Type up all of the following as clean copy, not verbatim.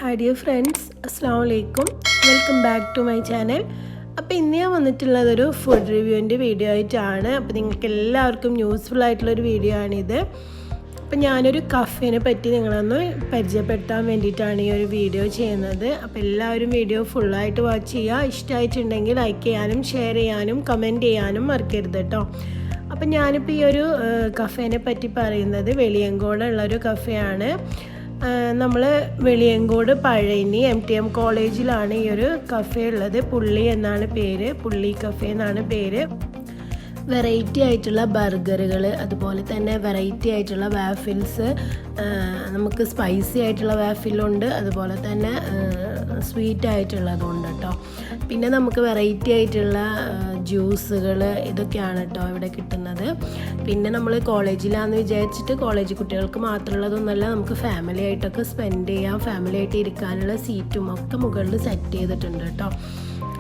Hi dear friends, Assalamu alaikum. Welcome back to my channel. അപ്പോൾ ഇന്ന് ഞാൻ വന്നിട്ടുള്ളതൊരു food റിവ്യൂവിൻ്റെ video ആയിട്ടാണ്. അപ്പോൾ നിങ്ങൾക്ക് എല്ലാവർക്കും യൂസ്ഫുൾ ആയിട്ടുള്ളൊരു വീഡിയോ ആണിത്. അപ്പോൾ ഞാനൊരു കഫേനെ പറ്റി നിങ്ങളൊന്ന് പരിചയപ്പെടുത്താൻ വേണ്ടിയിട്ടാണ് ഈ ഒരു വീഡിയോ ചെയ്യുന്നത്. അപ്പോൾ എല്ലാവരും വീഡിയോ ഫുള്ളായിട്ട് വാച്ച് ചെയ്യുക. ഇഷ്ടമായിട്ടുണ്ടെങ്കിൽ ലൈക്ക് ചെയ്യാനും ഷെയർ ചെയ്യാനും കമൻറ്റ് ചെയ്യാനും മറക്കരുത് കേട്ടോ. അപ്പം ഞാനിപ്പോൾ ഈ ഒരു കഫേനെ പറ്റി പറയുന്നത് വെളിയങ്കോടുള്ളൊരു കഫേയാണ്. നമ്മൾ വെളിയങ്കോട് പഴയനി MTM കോളേജിലാണ് ഈ ഒരു കഫേ ഉള്ളത്. പുള്ളി എന്നാണ് പേര്, പുള്ളി കഫേ എന്നാണ് പേര്. വെറൈറ്റി ആയിട്ടുള്ള ബർഗറുകൾ, അതുപോലെ തന്നെ വെറൈറ്റി ആയിട്ടുള്ള വാഫിൽസ്, നമുക്ക് സ്പൈസി ആയിട്ടുള്ള വാഫിലുണ്ട്, അതുപോലെ തന്നെ സ്വീറ്റ് ആയിട്ടുള്ളതുണ്ട് കേട്ടോ. പിന്നെ നമുക്ക് വെറൈറ്റി ആയിട്ടുള്ള ജ്യൂസുകൾ ഇതൊക്കെയാണ് കേട്ടോ ഇവിടെ കിട്ടുന്നത്. പിന്നെ നമ്മൾ കോളേജിലാണെന്ന് വിചാരിച്ചിട്ട് കോളേജ് കുട്ടികൾക്ക് മാത്രമുള്ളതൊന്നുമല്ല, നമുക്ക് ഫാമിലി ആയിട്ടൊക്കെ സ്പെൻഡ് ചെയ്യാം, ഫാമിലി ആയിട്ട് ഇരിക്കാനുള്ള സീറ്റും ഒക്കെ മുകളിൽ സെറ്റ് ചെയ്തിട്ടുണ്ട് കേട്ടോ.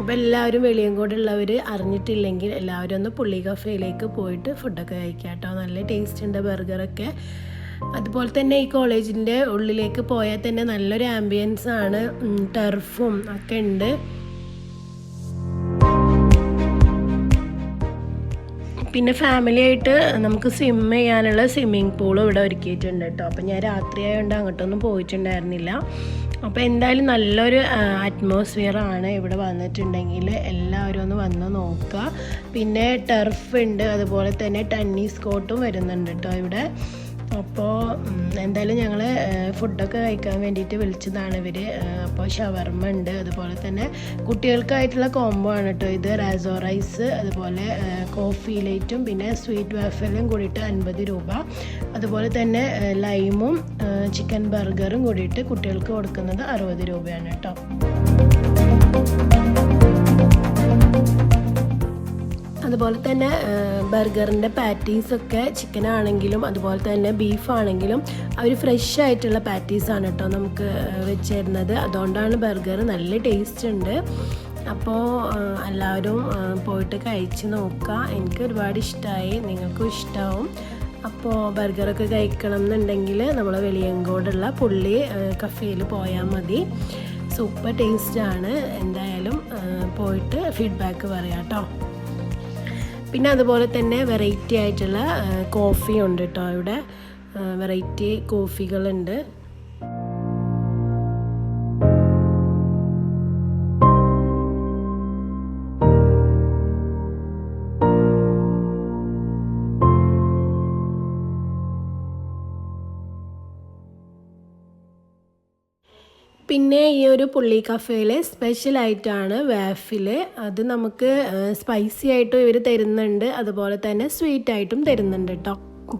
അപ്പോൾ എല്ലാവരും വെളിയങ്കോടുള്ളവർ അറിഞ്ഞിട്ടില്ലെങ്കിൽ എല്ലാവരും ഒന്ന് പുള്ളി കഫേയിലേക്ക് പോയിട്ട് ഫുഡൊക്കെ കഴിക്കാം കേട്ടോ. നല്ല ടേസ്റ്റ് ഉണ്ട് ബർഗറൊക്കെ. അതുപോലെ തന്നെ ഈ കോളേജിൻ്റെ ഉള്ളിലേക്ക് പോയാൽ തന്നെ നല്ലൊരു ആംബിയൻസ് ആണ്, ടർഫും ഒക്കെ ഉണ്ട്. പിന്നെ ഫാമിലി ആയിട്ട് നമുക്ക് സ്വിം ചെയ്യാനുള്ള സ്വിമ്മിങ് പൂളും ഇവിടെ ഒരുക്കിയിട്ടുണ്ട് കേട്ടോ. അപ്പോൾ ഞാൻ രാത്രി ആയതുകൊണ്ട് അങ്ങോട്ടൊന്നും പോയിട്ടുണ്ടായിരുന്നില്ല. അപ്പോൾ എന്തായാലും നല്ലൊരു അറ്റ്മോസ്ഫിയറാണ് ഇവിടെ വന്നിട്ടുണ്ടെങ്കിൽ എല്ലാവരും ഒന്ന് വന്ന് നോക്കുക. പിന്നെ ടർഫ് ഉണ്ട്, അതുപോലെ തന്നെ ടെന്നീസ് കോർട്ടും വരുന്നുണ്ട് കേട്ടോ ഇവിടെ. അപ്പോൾ എന്തായാലും ഞങ്ങൾ ഫുഡൊക്കെ കഴിക്കാൻ വേണ്ടിയിട്ട് വിളിച്ചതാണ് ഇവർ. അപ്പോൾ ഷവർമ ഉണ്ട്, അതുപോലെ തന്നെ കുട്ടികൾക്കായിട്ടുള്ള കോംബോ ആണ് കേട്ടോ ഇത്. റാസോ റൈസ്, അതുപോലെ കോഫി ലൈറ്റും പിന്നെ സ്വീറ്റ് വാഫലും കൂടിയിട്ട് 50 രൂപ. അതുപോലെ തന്നെ ലൈമും ചിക്കൻ ബർഗറും കൂടിയിട്ട് കുട്ടികൾക്ക് കൊടുക്കുന്നത് 60 രൂപയാണ് കേട്ടോ. അതുപോലെ തന്നെ ബർഗറിൻ്റെ പാറ്റീസൊക്കെ ചിക്കൻ ആണെങ്കിലും അതുപോലെ തന്നെ ബീഫാണെങ്കിലും അവർ ഫ്രഷ് ആയിട്ടുള്ള പാറ്റീസാണ് കേട്ടോ നമുക്ക് വെച്ച് തരുന്നത്. അതുകൊണ്ടാണ് ബർഗർ നല്ല ടേസ്റ്റ് ഉണ്ട്. അപ്പോൾ എല്ലാവരും പോയിട്ട് കഴിച്ച് നോക്കുക. എനിക്ക് ഒരുപാട് ഇഷ്ടമായി, നിങ്ങൾക്കും ഇഷ്ടമാവും. അപ്പോൾ ബർഗറൊക്കെ കഴിക്കണം എന്നുണ്ടെങ്കിൽ നമ്മൾ വെളിയങ്കോടുള്ള പുള്ളി കഫേയിൽ പോയാൽ മതി. സൂപ്പർ ടേസ്റ്റാണ്. എന്തായാലും പോയിട്ട് ഫീഡ്ബാക്ക് പറയാം കേട്ടോ. പിന്നെ അതുപോലെ തന്നെ വെറൈറ്റി ആയിട്ടുള്ള കോഫി ഉണ്ട് കേട്ടോ ഇവിടെ. വെറൈറ്റി കോഫികളുണ്ട്. പിന്നെ ഈ ഒരു പുള്ളി കഫേയിലെ സ്പെഷ്യലായിട്ടാണ് വാഫില്. അത് നമുക്ക് സ്പൈസി ആയിട്ടും ഇവർ തരുന്നുണ്ട്, അതുപോലെ തന്നെ സ്വീറ്റ് ആയിട്ടും തരുന്നുണ്ട് കേട്ടോ.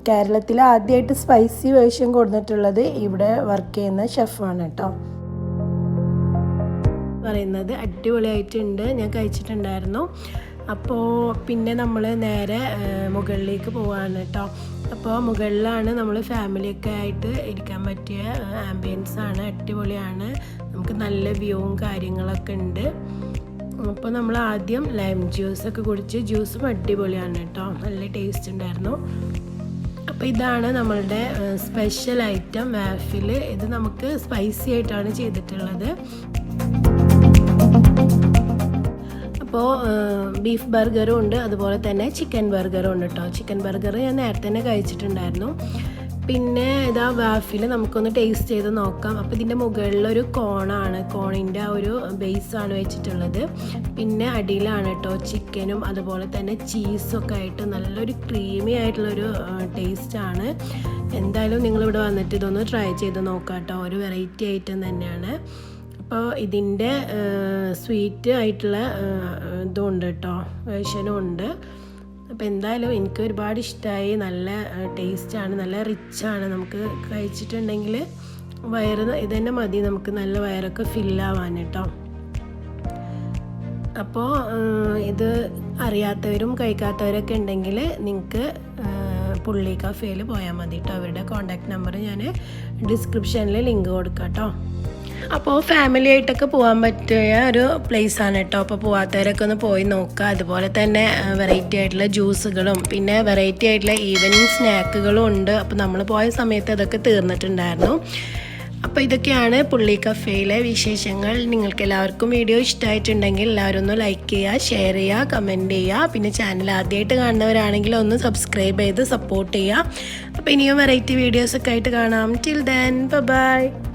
കേരളത്തിൽ ആദ്യമായിട്ട് സ്പൈസി വേർഷൻ കൊടുത്തിട്ടുള്ളത് ഇവിടെ വർക്ക് ചെയ്യുന്ന ഷെഫാണ് കേട്ടോ. പറയുന്നത് അടിപൊളിയായിട്ടുണ്ട്, ഞാൻ കഴിച്ചിട്ടുണ്ടായിരുന്നു. അപ്പോൾ പിന്നെ നമ്മൾ നേരെ മുകളിലേക്ക് പോവാണ് കേട്ടോ. അപ്പോൾ മുകളിലാണ് നമ്മൾ ഫാമിലിയൊക്കെ ആയിട്ട് ഇരിക്കാൻ പറ്റിയ ആംബിയൻസ് ആണ്, അടിപൊളിയാണ്. നമുക്ക് നല്ല വ്യൂവും കാര്യങ്ങളൊക്കെ ഉണ്ട്. അപ്പോൾ നമ്മൾ ആദ്യം ലൈം ജ്യൂസൊക്കെ കുടിച്ച്, ജ്യൂസും അടിപൊളിയാണ് കേട്ടോ, നല്ല ടേസ്റ്റ് ഉണ്ടായിരുന്നു. അപ്പോൾ ഇതാണ് നമ്മളുടെ സ്പെഷ്യൽ ഐറ്റം വാഫിൽ. ഇത് നമുക്ക് സ്പൈസി ആയിട്ടാണ് ചെയ്തിട്ടുള്ളത്. അപ്പോൾ ബീഫ് ബർഗറും ഉണ്ട്, അതുപോലെ തന്നെ ചിക്കൻ ബർഗറും ഉണ്ട് കേട്ടോ. ചിക്കൻ ബർഗർ ഞാൻ നേരത്തെ തന്നെ കഴിച്ചിട്ടുണ്ടായിരുന്നു. പിന്നെ ഇതാ വാഫിൽ നമുക്കൊന്ന് ടേസ്റ്റ് ചെയ്ത് നോക്കാം. അപ്പോൾ ഇതിൻ്റെ മുകളിലൊരു കോണാണ്, കോണിൻ്റെ ആ ഒരു ബേസാണ് വെച്ചിട്ടുള്ളത്. പിന്നെ അടിയിലാണ് കേട്ടോ ചിക്കനും അതുപോലെ തന്നെ ചീസൊക്കെ ആയിട്ട് നല്ലൊരു ക്രീമി ആയിട്ടുള്ളൊരു ടേസ്റ്റാണ്. എന്തായാലും നിങ്ങളിവിടെ വന്നിട്ട് ഇതൊന്ന് ട്രൈ ചെയ്ത് നോക്കാം കേട്ടോ. ഒരു വെറൈറ്റി ഐറ്റം തന്നെയാണ്. അപ്പോൾ ഇതിൻ്റെ സ്വീറ്റ് ആയിട്ടുള്ള ഇതും ഉണ്ട് കേട്ടോ, വേർഷനും ഉണ്ട്. അപ്പോൾ എന്തായാലും എനിക്ക് ഒരുപാട് ഇഷ്ടമായി. നല്ല ടേസ്റ്റാണ്, നല്ല റിച്ചാണ്. നമുക്ക് കഴിച്ചിട്ടുണ്ടെങ്കിൽ വയറ് ഇത് തന്നെ മതി, നമുക്ക് നല്ല വയറൊക്കെ ഫില്ലാവാൻ കേട്ടോ. അപ്പോൾ ഇത് അറിയാത്തവരും കഴിക്കാത്തവരൊക്കെ ഉണ്ടെങ്കിൽ നിങ്ങൾക്ക് പുള്ളി കഫേയിൽ പോയാൽ മതി കേട്ടോ. അവരുടെ കോൺടാക്റ്റ് നമ്പർ ഞാൻ ഡിസ്ക്രിപ്ഷനിൽ ലിങ്ക് കൊടുക്കാം കേട്ടോ. അപ്പോൾ ഫാമിലി ആയിട്ടൊക്കെ പോകാൻ പറ്റിയ ഒരു പ്ലേസാണ് കേട്ടോ. അപ്പോൾ പോകാത്തവരൊക്കെ ഒന്ന് പോയി നോക്കുക. അതുപോലെ തന്നെ വെറൈറ്റി ആയിട്ടുള്ള ജ്യൂസുകളും പിന്നെ വെറൈറ്റി ആയിട്ടുള്ള ഈവനിങ് സ്നാക്കുകളും ഉണ്ട്. അപ്പോൾ നമ്മൾ പോയ സമയത്ത് അതൊക്കെ തീർന്നിട്ടുണ്ടായിരുന്നു. അപ്പോൾ ഇതൊക്കെയാണ് പുള്ളി കഫേയിലെ വിശേഷങ്ങൾ. നിങ്ങൾക്ക് എല്ലാവർക്കും വീഡിയോ ഇഷ്ടമായിട്ടുണ്ടെങ്കിൽ എല്ലാവരും ഒന്ന് ലൈക്ക് ചെയ്യുക, ഷെയർ ചെയ്യുക, കമൻറ്റ് ചെയ്യുക. പിന്നെ ചാനൽ ആദ്യമായിട്ട് കാണുന്നവരാണെങ്കിൽ ഒന്ന് സബ്സ്ക്രൈബ് ചെയ്ത് സപ്പോർട്ട് ചെയ്യുക. അപ്പോൾ ഇനിയും വെറൈറ്റി വീഡിയോസൊക്കെ ആയിട്ട് കാണാം. Till then bye.